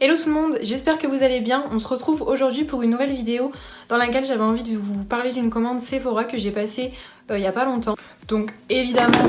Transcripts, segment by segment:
Hello tout le monde, j'espère que vous allez bien. On se retrouve aujourd'hui pour une nouvelle vidéo dans laquelle j'avais envie de vous parler d'une commande Sephora que j'ai passée il y a pas longtemps. Donc évidemment,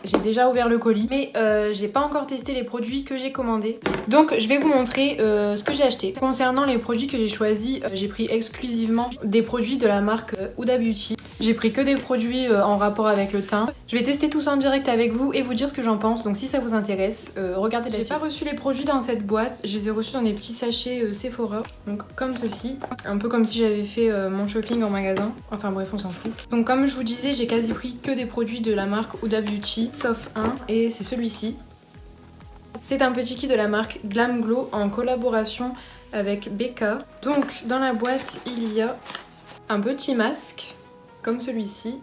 j'ai déjà ouvert le colis, mais j'ai pas encore testé les produits que j'ai commandés. Donc je vais vous montrer ce que j'ai acheté. Concernant les produits que j'ai choisis, j'ai pris exclusivement des produits de la marque Huda Beauty. J'ai pris que des produits en rapport avec le teint. Je vais tester tout ça en direct avec vous et vous dire ce que j'en pense. Donc si ça vous intéresse, regardez la suite. J'ai pas reçu les produits dans cette boîte, je les ai reçus dans des petits sachets Sephora. Donc comme ceci, un peu comme si j'avais fait mon shopping en magasin. Enfin bref, on s'en fout. Donc comme je vous disais, j'ai quasi pris que des produits de la marque Huda Beauty, sauf un, et c'est celui-ci. C'est un petit kit de la marque Glam Glow en collaboration avec Becca. Donc dans la boîte, il y a un petit masque comme celui-ci.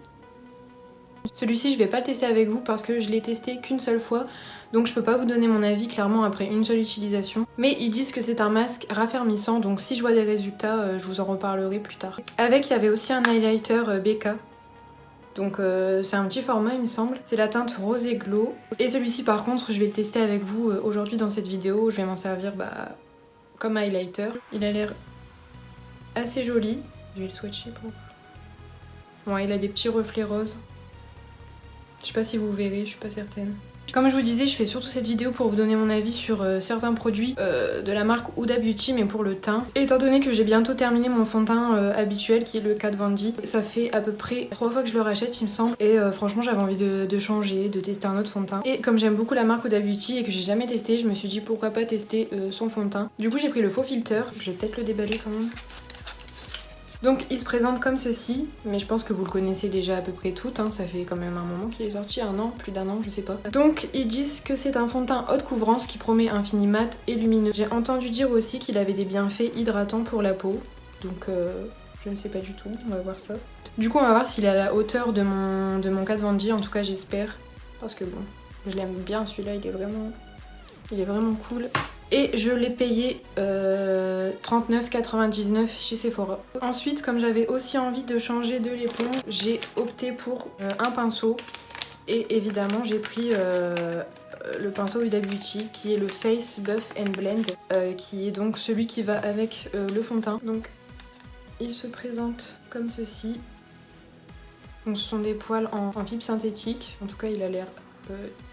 Celui-ci, je vais pas le tester avec vous parce que je l'ai testé qu'une seule fois. Donc je peux pas vous donner mon avis clairement après une seule utilisation. Mais ils disent que c'est un masque raffermissant, donc si je vois des résultats, je vous en reparlerai plus tard. Avec, il y avait aussi un highlighter Becca. Donc c'est un petit format il me semble. C'est la teinte Rosé Glow. Et celui-ci par contre, je vais le tester avec vous aujourd'hui dans cette vidéo. Je vais m'en servir comme highlighter. Il a l'air assez joli. Je vais le swatcher pour... Bon, il a des petits reflets roses. Je sais pas si vous verrez, je suis pas certaine. Comme je vous disais, je fais surtout cette vidéo pour vous donner mon avis sur certains produits de la marque Huda Beauty, mais pour le teint. Et étant donné que j'ai bientôt terminé mon fond de teint habituel, qui est le Kat Von D, ça fait à peu près 3 fois que je le rachète, il me semble. Et franchement, j'avais envie de changer, de tester un autre fond de teint. Et comme j'aime beaucoup la marque Huda Beauty et que j'ai jamais testé, je me suis dit pourquoi pas tester son fond de teint. Du coup, j'ai pris le faux filter. Je vais peut-être le déballer quand même. Donc il se présente comme ceci, mais je pense que vous le connaissez déjà à peu près toutes, hein. Ça fait quand même un moment qu'il est sorti, un an, plus d'un an, je sais pas. Donc ils disent que c'est un fond de teint haute couvrance qui promet un fini mat et lumineux. J'ai entendu dire aussi qu'il avait des bienfaits hydratants pour la peau, donc je ne sais pas du tout, on va voir ça. Du coup on va voir s'il est à la hauteur de mon Kat Von D, en tout cas j'espère, parce que bon, je l'aime bien celui-là, il est vraiment cool. Et je l'ai payé 39,99 chez Sephora. Ensuite, comme j'avais aussi envie de changer de l'éponge, j'ai opté pour un pinceau. Et évidemment, j'ai pris le pinceau Huda Beauty qui est le Face Buff and Blend, qui est donc celui qui va avec le fond de teint. Donc, il se présente comme ceci. Donc, ce sont des poils en fibre synthétique. En tout cas, il a l'air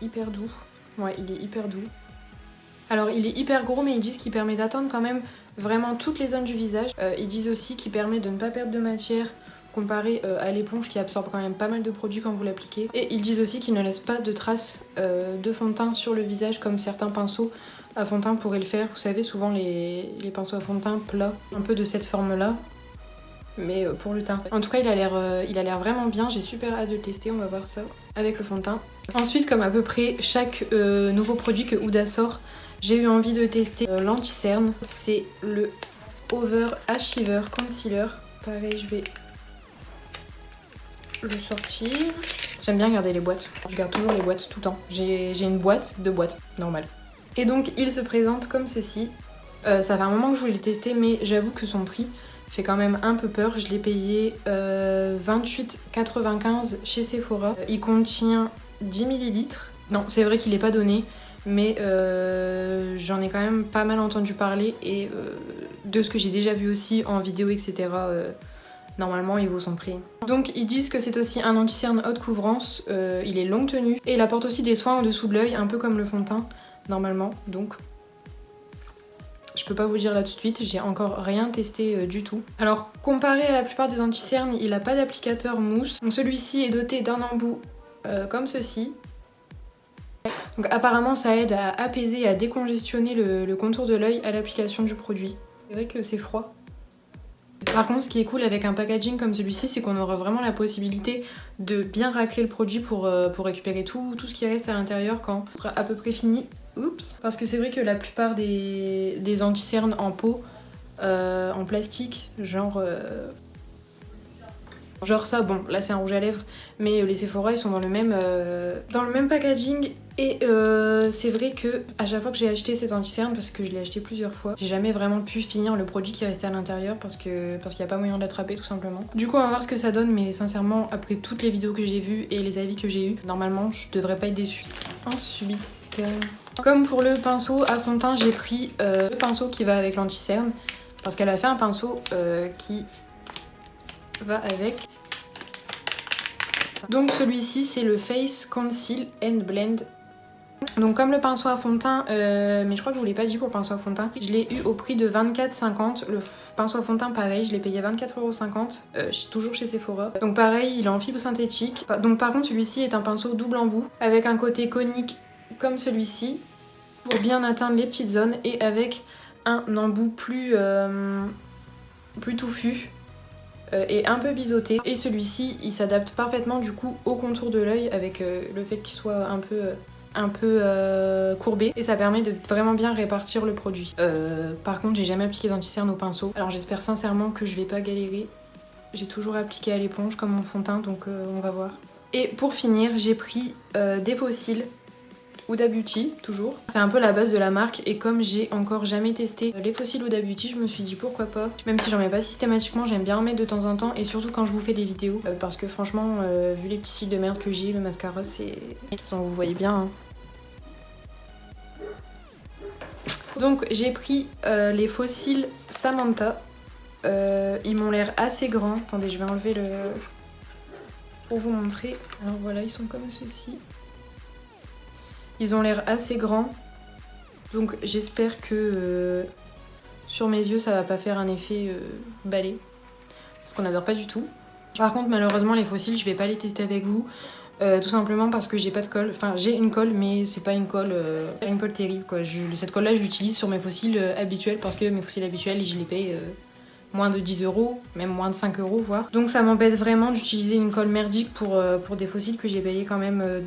hyper doux. Ouais, il est hyper doux. Alors il est hyper gros, mais ils disent qu'il permet d'atteindre quand même vraiment toutes les zones du visage. Ils disent aussi qu'il permet de ne pas perdre de matière comparé à l'éponge qui absorbe quand même pas mal de produits quand vous l'appliquez. Et ils disent aussi qu'il ne laisse pas de traces de fond de teint sur le visage comme certains pinceaux à fond de teint pourraient le faire. Vous savez, souvent les pinceaux à fond de teint plats, un peu de cette forme-là. Mais pour le teint. En tout cas, il a l'air vraiment bien. J'ai super hâte de le tester. On va voir ça avec le fond de teint. Ensuite, comme à peu près chaque nouveau produit que Huda sort, j'ai eu envie de tester l'anti-cerne. C'est le Over Achiever Concealer. Pareil, je vais le sortir. J'aime bien garder les boîtes. Je garde toujours les boîtes tout le temps. J'ai une boîte, 2 boîtes, normal. Et donc, il se présente comme ceci. Ça fait un moment que je voulais le tester, mais j'avoue que son prix fait quand même un peu peur. Je l'ai payé 28,95 chez Sephora. Il contient 10 ml. Non, c'est vrai qu'il n'est pas donné, mais j'en ai quand même pas mal entendu parler et de ce que j'ai déjà vu aussi en vidéo, etc. Normalement, il vaut son prix. Donc, ils disent que c'est aussi un anti-cerne haute couvrance. Il est longue tenue et il apporte aussi des soins en dessous de l'œil, un peu comme le fond de teint, normalement. Donc, je peux pas vous dire là tout de suite, j'ai encore rien testé du tout. Alors, comparé à la plupart des anti-cernes, il n'a pas d'applicateur mousse. Donc, celui-ci est doté d'un embout comme ceci. Donc apparemment ça aide à apaiser et à décongestionner le contour de l'œil à l'application du produit. C'est vrai que c'est froid. Par contre, ce qui est cool avec un packaging comme celui-ci, c'est qu'on aura vraiment la possibilité de bien racler le produit pour récupérer tout ce qui reste à l'intérieur quand il sera à peu près fini. Oups. Parce que c'est vrai que la plupart des anti-cernes en peau, en plastique, genre ça, bon là c'est un rouge à lèvres, mais les Sephora ils sont dans le même packaging. Et c'est vrai que à chaque fois que j'ai acheté cet anti-cerne, parce que je l'ai acheté plusieurs fois, j'ai jamais vraiment pu finir le produit qui restait à l'intérieur parce qu'il n'y a pas moyen de l'attraper tout simplement. Du coup on va voir ce que ça donne, mais sincèrement après toutes les vidéos que j'ai vues et les avis que j'ai eus, normalement je devrais pas être déçue. Ensuite Comme pour le pinceau à fond de teint, j'ai pris le pinceau qui va avec l'anti-cerne parce qu'elle a fait un pinceau qui va avec. Donc celui-ci c'est le Face Conceal and Blend. Donc comme le pinceau à fond de teint, mais je crois que je vous l'ai pas dit pour le pinceau à fond de teint, je l'ai eu au prix de 24,50. Le pinceau à fond de teint pareil, je l'ai payé 24,50 €, toujours chez Sephora. Donc pareil, il est en fibre synthétique. Donc par contre celui-ci est un pinceau double embout avec un côté conique comme celui-ci pour bien atteindre les petites zones et avec un embout plus touffu et un peu biseauté. Et celui-ci il s'adapte parfaitement du coup au contour de l'œil avec le fait qu'il soit un peu courbé et ça permet de vraiment bien répartir le produit. Par contre j'ai jamais appliqué d'anti-cerne au pinceau, alors j'espère sincèrement que je vais pas galérer. J'ai toujours appliqué à l'éponge comme mon fond de teint, donc on va voir. Et pour finir j'ai pris des faux cils Huda Beauty, toujours. C'est un peu la base de la marque et comme j'ai encore jamais testé les faux cils Huda Beauty, je me suis dit pourquoi pas. Même si j'en mets pas systématiquement, j'aime bien en mettre de temps en temps et surtout quand je vous fais des vidéos parce que franchement, vu les petits cils de merde que j'ai, le mascara c'est... Vous voyez bien hein. Donc j'ai pris les faux cils Samantha. Ils m'ont l'air assez grands. Attendez, je vais enlever le... pour vous montrer. Alors voilà, ils sont comme ceci. Ils ont l'air assez grands. Donc j'espère que sur mes yeux ça va pas faire un effet balai. Parce qu'on n'adore pas du tout. Par contre malheureusement les faux cils je vais pas les tester avec vous. Tout simplement parce que j'ai pas de colle. Enfin j'ai une colle mais c'est pas une colle terrible quoi. Cette colle là je l'utilise sur mes faux cils habituels parce que mes faux cils habituels je les paye moins de 10 €, même moins de 5 € voire. Donc ça m'embête vraiment d'utiliser une colle merdique pour des faux cils que j'ai payé quand même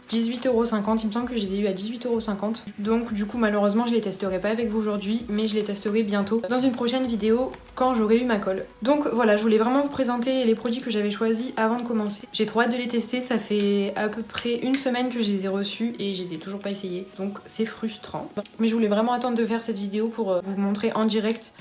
18,50 €, il me semble que je les ai eu à 18,50 €. Donc du coup malheureusement je les testerai pas avec vous aujourd'hui, mais je les testerai bientôt dans une prochaine vidéo quand j'aurai eu ma colle. Donc voilà, je voulais vraiment vous présenter les produits que j'avais choisis avant de commencer. J'ai trop hâte de les tester, ça fait à peu près une semaine que je les ai reçus et je les ai toujours pas essayés, donc c'est frustrant. Mais je voulais vraiment attendre de faire cette vidéo pour vous montrer en direct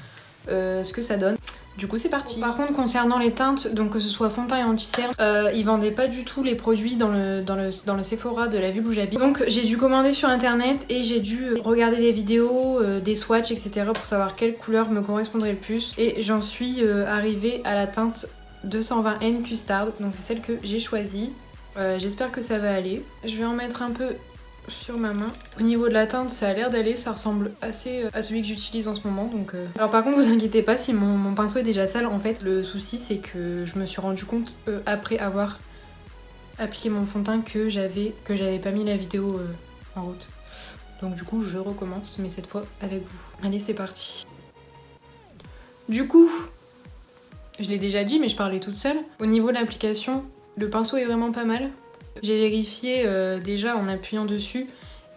ce que ça donne. Du coup c'est parti. Par contre concernant les teintes, donc que ce soit fond de teint et anti-cerne, ils vendaient pas du tout les produits dans le Sephora de la ville où j'habite. Donc j'ai dû commander sur internet et j'ai dû regarder des vidéos, des swatchs etc. pour savoir quelle couleur me correspondrait le plus. Et j'en suis arrivée à la teinte 220N Custard, donc c'est celle que j'ai choisie. J'espère que ça va aller. Je vais en mettre un peu sur ma main. Au niveau de la teinte ça a l'air d'aller, ça ressemble assez à celui que j'utilise en ce moment donc Alors par contre vous inquiétez pas si mon pinceau est déjà sale, en fait le souci c'est que je me suis rendu compte après avoir appliqué mon fond de teint que j'avais pas mis la vidéo en route. Donc du coup je recommence mais cette fois avec vous. Allez c'est parti. Du coup je l'ai déjà dit mais je parlais toute seule. Au niveau de l'application le pinceau est vraiment pas mal. J'ai vérifié déjà en appuyant dessus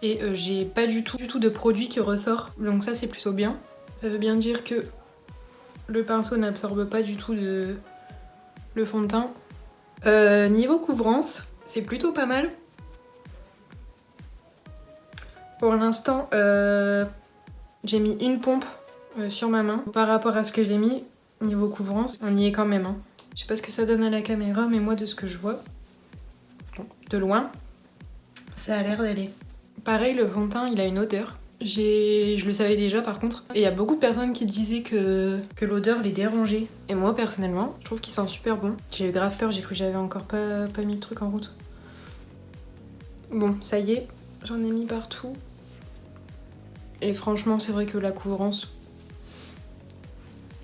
et j'ai pas du tout de produit qui ressort, donc ça c'est plutôt bien. Ça veut bien dire que le pinceau n'absorbe pas du tout le fond de teint. Niveau couvrance, c'est plutôt pas mal. Pour l'instant, j'ai mis une pompe sur ma main. Par rapport à ce que j'ai mis, niveau couvrance, on y est quand même. Hein. Je sais pas ce que ça donne à la caméra, mais moi de ce que je vois, de loin, ça a l'air d'aller. Pareil, le fond de teint, il a une odeur. Je le savais déjà par contre. Et il y a beaucoup de personnes qui disaient que l'odeur les dérangeait. Et moi personnellement, je trouve qu'il sent super bon. J'ai eu grave peur, j'ai cru que j'avais encore pas mis le truc en route. Bon, ça y est, j'en ai mis partout. Et franchement, c'est vrai que la couvrance,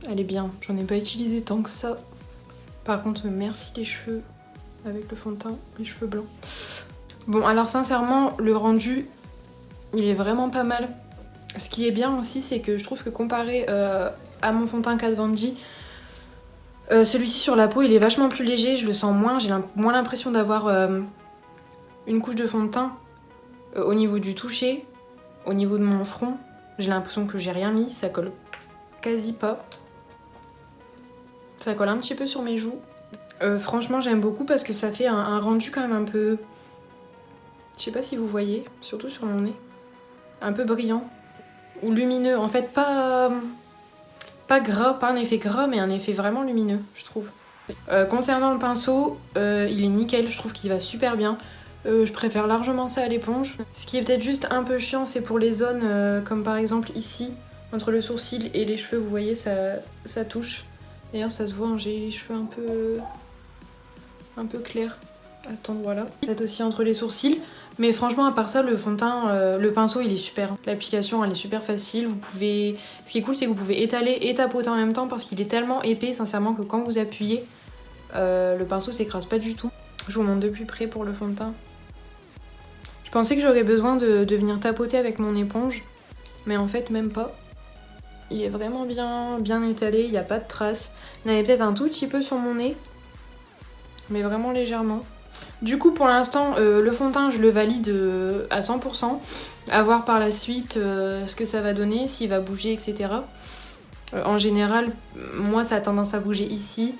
elle est bien. J'en ai pas utilisé tant que ça. Par contre, merci les cheveux. Avec le fond de teint, les cheveux blancs. Bon alors sincèrement le rendu il est vraiment pas mal. Ce qui est bien aussi c'est que je trouve que comparé à mon fond de teint Kat Von D, celui-ci sur la peau il est vachement plus léger, je le sens moins, j'ai moins l'impression d'avoir une couche de fond de teint au niveau du toucher, au niveau de mon front. J'ai l'impression que j'ai rien mis, ça colle quasi pas. Ça colle un petit peu sur mes joues. Franchement j'aime beaucoup parce que ça fait un rendu quand même un peu... Je sais pas si vous voyez, surtout sur mon nez. Un peu brillant. Ou lumineux. En fait pas gras, pas un effet gras mais un effet vraiment lumineux je trouve. Concernant le pinceau, il est nickel, je trouve qu'il va super bien. Je préfère largement ça à l'éponge. Ce qui est peut-être juste un peu chiant, c'est pour les zones comme par exemple ici, entre le sourcil et les cheveux, vous voyez, ça touche. D'ailleurs ça se voit, hein, j'ai les cheveux un peu clairs à cet endroit-là. Peut-être aussi entre les sourcils. Mais franchement, à part ça, le fond de teint, le pinceau, il est super. L'application, elle est super facile. Vous pouvez... Ce qui est cool, c'est que vous pouvez étaler et tapoter en même temps parce qu'il est tellement épais, sincèrement, que quand vous appuyez, le pinceau s'écrase pas du tout. Je vous montre de plus près pour le fond de teint. Je pensais que j'aurais besoin de venir tapoter avec mon éponge, mais en fait, même pas. Il est vraiment bien étalé, il n'y a pas de traces. Il y en avait peut-être un tout petit peu sur mon nez, mais vraiment légèrement. Du coup, pour l'instant, le fond de teint, je le valide à 100%. À voir par la suite ce que ça va donner, s'il va bouger, etc. En général, moi, ça a tendance à bouger ici,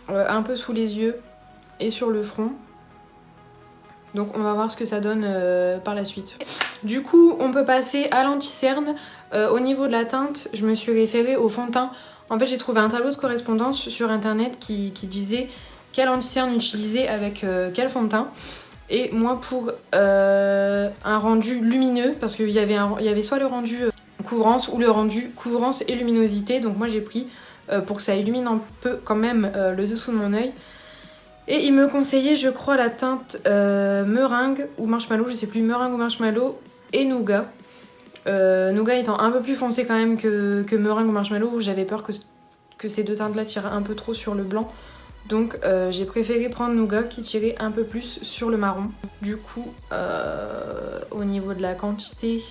un peu sous les yeux et sur le front. Donc on va voir ce que ça donne par la suite. Du coup, on peut passer à l'anti-cerne. Au niveau de la teinte, je me suis référée au fond de teint. En fait, j'ai trouvé un tableau de correspondance sur internet qui disait quel anti-cerne utiliser avec quel fond de teint. Et moi, pour un rendu lumineux, parce qu'il y avait soit le rendu couvrance ou le rendu couvrance et luminosité. Donc moi, j'ai pris pour que ça illumine un peu quand même le dessous de mon œil. Et il me conseillait, je crois, la teinte meringue ou marshmallow, je sais plus, meringue ou marshmallow et nougat. Nougat étant un peu plus foncé quand même que meringue ou marshmallow, où j'avais peur que ces deux teintes-là tirent un peu trop sur le blanc. Donc j'ai préféré prendre nougat qui tirait un peu plus sur le marron. Du coup, au niveau de la quantité,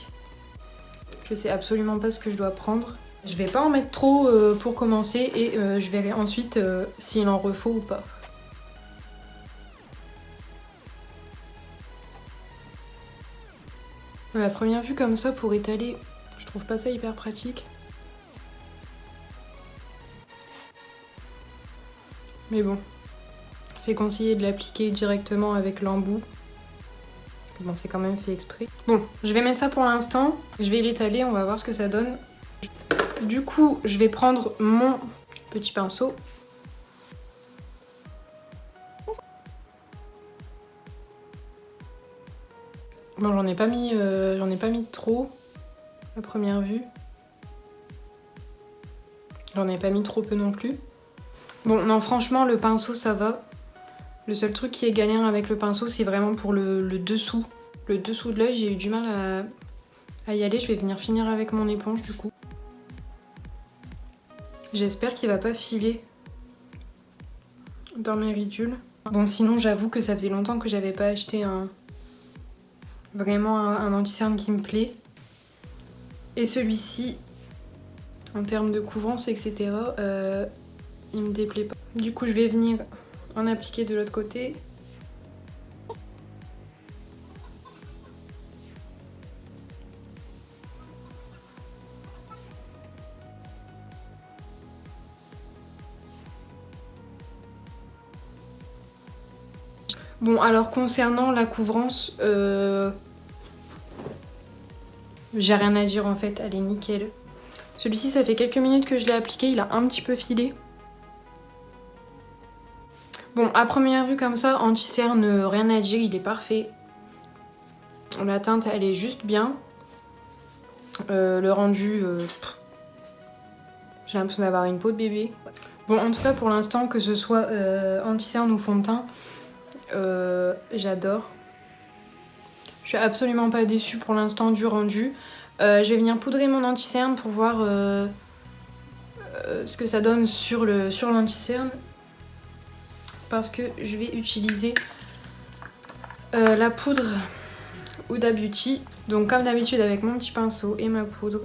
je sais absolument pas ce que je dois prendre. Je vais pas en mettre trop pour commencer et je verrai ensuite s'il en refaut ou pas. À première vue comme ça pour étaler, je trouve pas ça hyper pratique. Mais bon, c'est conseillé de l'appliquer directement avec l'embout. Parce que bon, c'est quand même fait exprès. Bon, je vais mettre ça pour l'instant. Je vais l'étaler, on va voir ce que ça donne. Du coup, je vais prendre mon petit pinceau. Bon, j'en ai pas mis trop à première vue. J'en ai pas mis trop peu non plus. Bon, non, franchement, le pinceau, ça va. Le seul truc qui est galère avec le pinceau, c'est vraiment pour le dessous. Le dessous de l'œil, j'ai eu du mal à y aller. Je vais venir finir avec mon éponge, du coup. J'espère qu'il va pas filer dans mes ridules. Bon, sinon, j'avoue que ça faisait longtemps que j'avais pas acheté vraiment un anti-cerne qui me plaît. Et celui-ci, en termes de couvrance, etc., il me déplaît pas. Du coup, je vais venir en appliquer de l'autre côté. Bon, alors concernant la couvrance, j'ai rien à dire en fait, elle est nickel. Celui-ci, ça fait quelques minutes que je l'ai appliqué, il a un petit peu filé. Bon, à première vue comme ça, anti-cerne, rien à dire, il est parfait. La teinte, elle est juste bien. Le rendu, j'ai l'impression d'avoir une peau de bébé. Bon, en tout cas, pour l'instant, que ce soit anti-cerne ou fond de teint, j'adore. Je suis absolument pas déçue pour l'instant du rendu. Je vais venir poudrer mon anti-cerne pour voir ce que ça donne sur l'anti-cerne. Parce que je vais utiliser la poudre Huda Beauty. Donc comme d'habitude avec mon petit pinceau et ma poudre.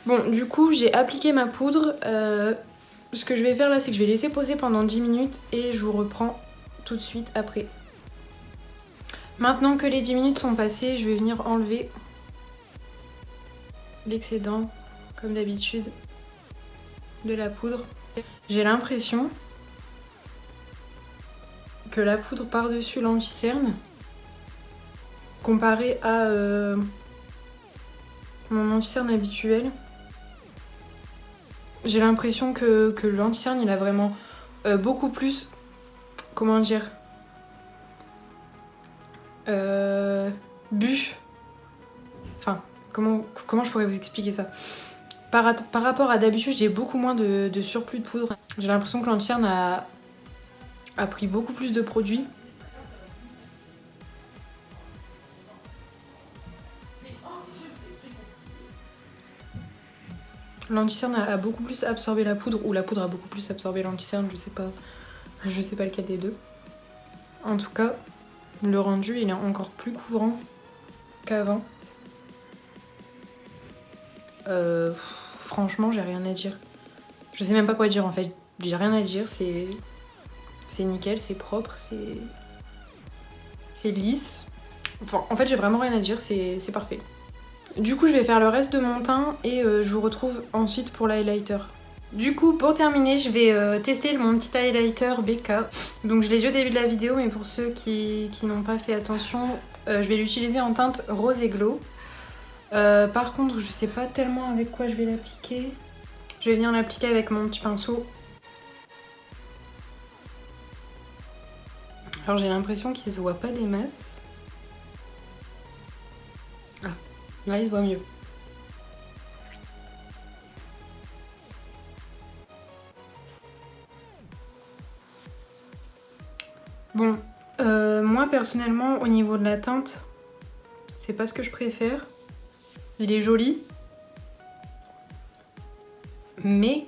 Bon, du coup, j'ai appliqué ma poudre. Ce que je vais faire là, c'est que je vais laisser poser pendant 10 minutes et je vous reprends tout de suite après. Maintenant que les 10 minutes sont passées, je vais venir enlever l'excédent, comme d'habitude, de la poudre. J'ai l'impression que la poudre par-dessus l'anti-cerne, comparé à mon anti-cerne habituel. J'ai l'impression que l'anti-cerne, il a vraiment beaucoup plus... Comment dire bu. Enfin, comment je pourrais vous expliquer ça? Par rapport à d'habitude, j'ai beaucoup moins de surplus de poudre. J'ai l'impression que l'anti-cerne a pris beaucoup plus de produits. L'anti-cerne a beaucoup plus absorbé la poudre, ou la poudre a beaucoup plus absorbé l'anti-cerne, je sais pas lequel des deux. En tout cas, le rendu il est encore plus couvrant qu'avant. Franchement, j'ai rien à dire. Je sais même pas quoi dire en fait. J'ai rien à dire, c'est nickel, c'est propre, c'est lisse. Enfin, en fait, j'ai vraiment rien à dire, c'est parfait. Du coup, je vais faire le reste de mon teint et je vous retrouve ensuite pour l'highlighter. Du coup, pour terminer, je vais tester mon petit highlighter BK. Donc, je l'ai dit au début de la vidéo, mais pour ceux qui n'ont pas fait attention, je vais l'utiliser en teinte rose et glow. Par contre, je sais pas tellement avec quoi je vais l'appliquer. Je vais venir l'appliquer avec mon petit pinceau. Alors, j'ai l'impression qu'il se voit pas des masses. Ah, là, il se voit mieux. Bon, moi personnellement, au niveau de la teinte, c'est pas ce que je préfère. Il est joli, mais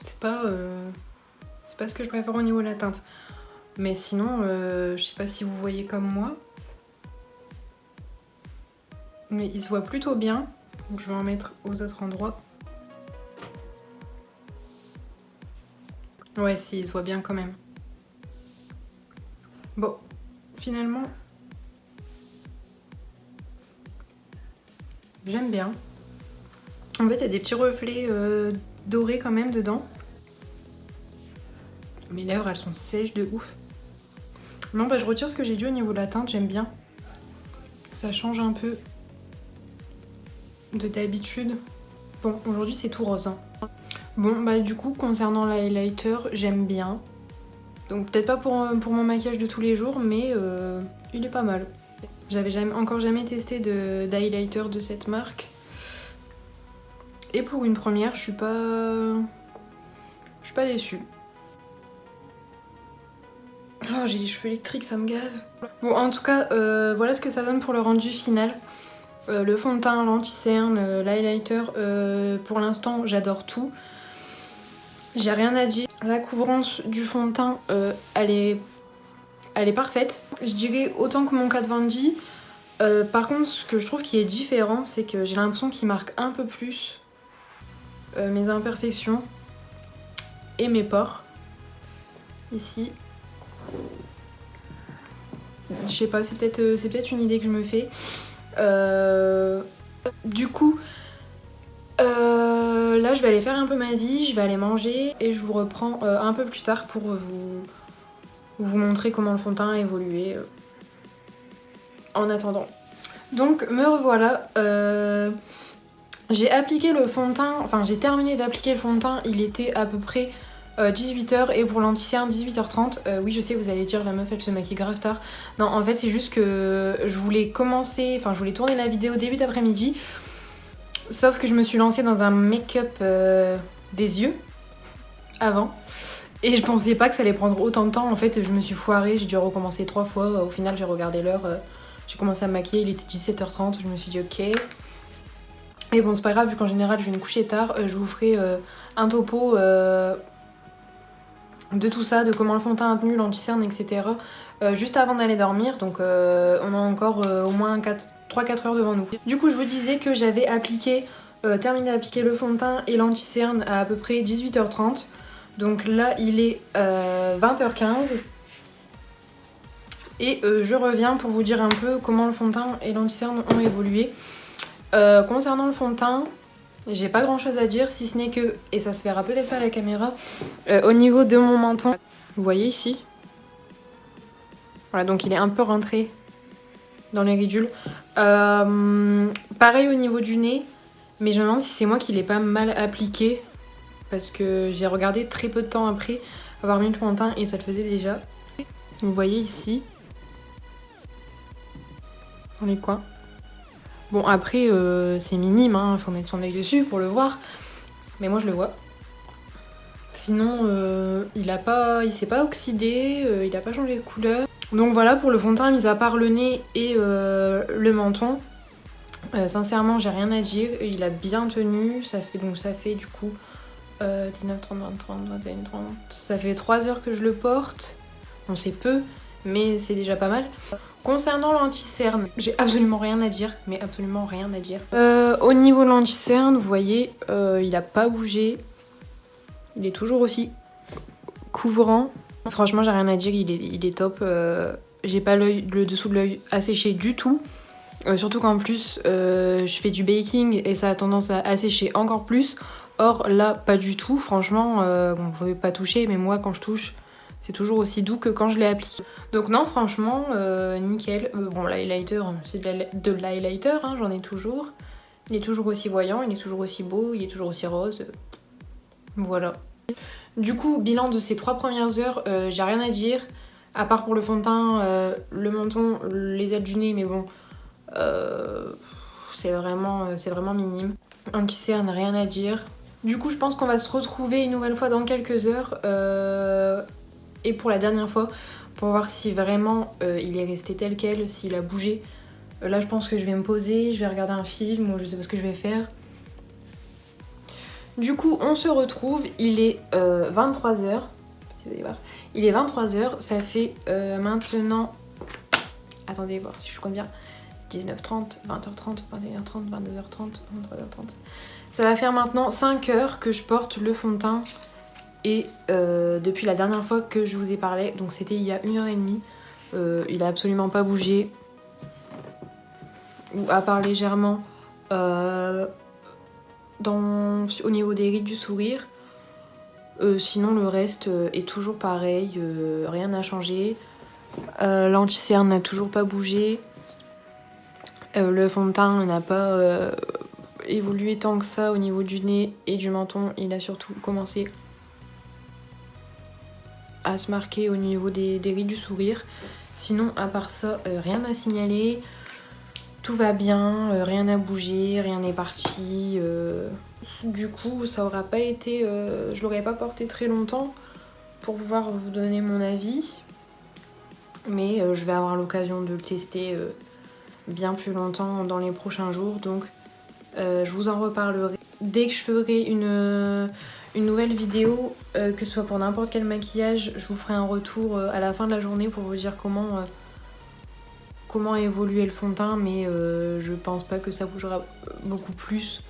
c'est pas ce que je préfère au niveau de la teinte. Mais sinon, je sais pas si vous voyez comme moi, mais il se voit plutôt bien. Donc je vais en mettre aux autres endroits. Ouais, si, il se voit bien quand même. Bon, finalement, j'aime bien. En fait, il y a des petits reflets dorés quand même dedans. Mes lèvres, elles sont sèches de ouf. Non, bah je retire ce que j'ai dit au niveau de la teinte, j'aime bien. Ça change un peu de d'habitude. Bon, aujourd'hui c'est tout rose. Hein. Bon, bah du coup, concernant l'highlighter, j'aime bien. Donc peut-être pas pour mon maquillage de tous les jours, mais il est pas mal. J'avais encore jamais testé d'highlighter de cette marque. Et pour une première, je suis pas déçue. Oh, j'ai les cheveux électriques, ça me gave. Bon, en tout cas, voilà ce que ça donne pour le rendu final. Le fond de teint, l'anti-cerne, l'highlighter, pour l'instant, j'adore tout. J'ai rien à dire. La couvrance du fond de teint, elle est parfaite. Je dirais autant que mon Kat Von D. Par contre, ce que je trouve qui est différent, c'est que j'ai l'impression qu'il marque un peu plus mes imperfections et mes pores. Ici. Je sais pas, c'est peut-être une idée que je me fais. Du coup, là je vais aller faire un peu ma vie, je vais aller manger et je vous reprends un peu plus tard pour vous montrer comment le fond de teint a évolué en attendant. Donc me revoilà, j'ai appliqué le fond de teint, enfin j'ai terminé d'appliquer le fond de teint, il était à peu près 18h et pour l'anti-cerne 18h30. Oui, je sais, vous allez dire la meuf elle se maquille grave tard. Non, en fait c'est juste que je voulais tourner la vidéo début d'après-midi. Sauf que je me suis lancée dans un make-up des yeux avant. Et je pensais pas que ça allait prendre autant de temps. En fait, je me suis foirée, j'ai dû recommencer 3 fois. Au final, j'ai regardé l'heure, j'ai commencé à me maquiller, il était 17h30. Je me suis dit ok. Et bon, c'est pas grave, vu qu'en général je vais me coucher tard, je vous ferai un topo de tout ça, de comment le fond de teint a tenu, l'anti-cerne, etc. Juste avant d'aller dormir, donc on a encore au moins 3-4 heures devant nous. Du coup, je vous disais que j'avais terminé d'appliquer le fond de teint et l'anti-cerne à peu près 18h30. Donc là, il est 20h15. Et je reviens pour vous dire un peu comment le fond de teint et l'anti-cerne ont évolué. Concernant le fond de teint, j'ai pas grand chose à dire si ce n'est que, et ça se verra peut-être pas à la caméra, au niveau de mon menton, vous voyez ici, voilà, donc il est un peu rentré dans les ridules. Pareil au niveau du nez, mais je me demande si c'est moi qui l'ai pas mal appliqué parce que j'ai regardé très peu de temps après avoir mis le fond de teint et ça le faisait déjà. Vous voyez ici, dans les coins. Bon après c'est minime, hein, faut mettre son œil dessus pour le voir, mais moi je le vois. Sinon il s'est pas oxydé, il a pas changé de couleur. Donc voilà pour le fond de teint, mis à part le nez et le menton. Sincèrement j'ai rien à dire, il a bien tenu, ça fait du coup 19, 30, 20, 30, 21, 30, ça fait 3 heures que je le porte. Bon c'est peu, mais c'est déjà pas mal. Concernant l'anti-cerne, j'ai absolument rien à dire, mais absolument rien à dire. Au niveau de l'anti-cerne, vous voyez, il a pas bougé. Il est toujours aussi couvrant. Franchement, j'ai rien à dire, il est top. J'ai pas le dessous de l'œil asséché du tout. Surtout qu'en plus, je fais du baking et ça a tendance à assécher encore plus. Or là, pas du tout. Franchement, bon, vous pouvez pas toucher, mais moi, quand je touche, c'est toujours aussi doux que quand je l'ai appliqué. Donc non, franchement, nickel. Bon, l'highlighter, c'est de l'highlighter, hein, j'en ai toujours. Il est toujours aussi voyant, il est toujours aussi beau, il est toujours aussi rose. Voilà. Du coup, bilan de ces 3 premières heures, j'ai rien à dire. À part pour le fond de teint, le menton, les ailes du nez, mais bon, c'est vraiment minime. Anti-cerne, rien à dire. Du coup, je pense qu'on va se retrouver une nouvelle fois dans quelques heures. Et pour la dernière fois, pour voir si vraiment il est resté tel quel, s'il a bougé. Là, je pense que je vais me poser, je vais regarder un film ou je sais pas ce que je vais faire. Du coup, on se retrouve, il est 23h. Si vous allez voir. Il est 23h, ça fait maintenant... Attendez, voir si je compte bien. 19h30, 20h30, 21h30, 22h30, 23h30. Ça va faire maintenant 5 heures que je porte le fond de teint. Et depuis la dernière fois que je vous ai parlé, donc c'était il y a 1h30, il a absolument pas bougé. Ou à part légèrement au niveau des rides du sourire. Sinon le reste est toujours pareil, rien n'a changé. L'anti-cerne n'a toujours pas bougé. Le fond de teint n'a pas évolué tant que ça au niveau du nez et du menton. Il a surtout commencé à se marquer au niveau des rides du sourire. Sinon, à part ça, rien à signaler. Tout va bien, rien n'a bougé, rien n'est parti. Du coup, ça aura pas été... je l'aurais pas porté très longtemps pour pouvoir vous donner mon avis. Mais je vais avoir l'occasion de le tester bien plus longtemps dans les prochains jours. Donc, je vous en reparlerai dès que je ferai une nouvelle vidéo, que ce soit pour n'importe quel maquillage. Je vous ferai un retour à la fin de la journée pour vous dire comment évoluer le fond de teint, mais je pense pas que ça bougera beaucoup plus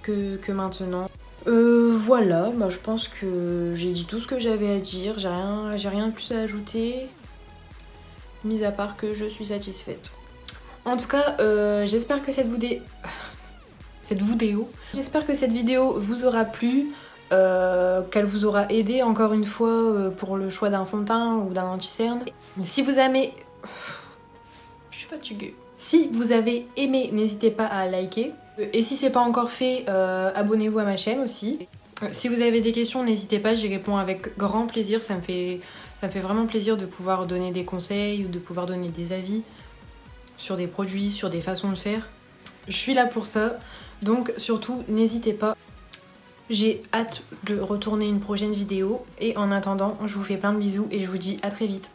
que maintenant. Voilà, bah, je pense que j'ai dit tout ce que j'avais à dire, j'ai rien de plus à ajouter, mis à part que je suis satisfaite. En tout cas, j'espère que j'espère que cette vidéo vous aura plu, qu'elle vous aura aidé encore une fois pour le choix d'un fond de teint ou d'un anti-cerne. Si vous aimez... Je suis fatiguée. Si vous avez aimé, n'hésitez pas à liker. Et si c'est pas encore fait, abonnez-vous à ma chaîne aussi. Si vous avez des questions, n'hésitez pas, j'y réponds avec grand plaisir. Ça me fait vraiment plaisir de pouvoir donner des conseils ou de pouvoir donner des avis sur des produits, sur des façons de faire. Je suis là pour ça, donc surtout n'hésitez pas. J'ai hâte de retourner une prochaine vidéo et en attendant, je vous fais plein de bisous et je vous dis à très vite.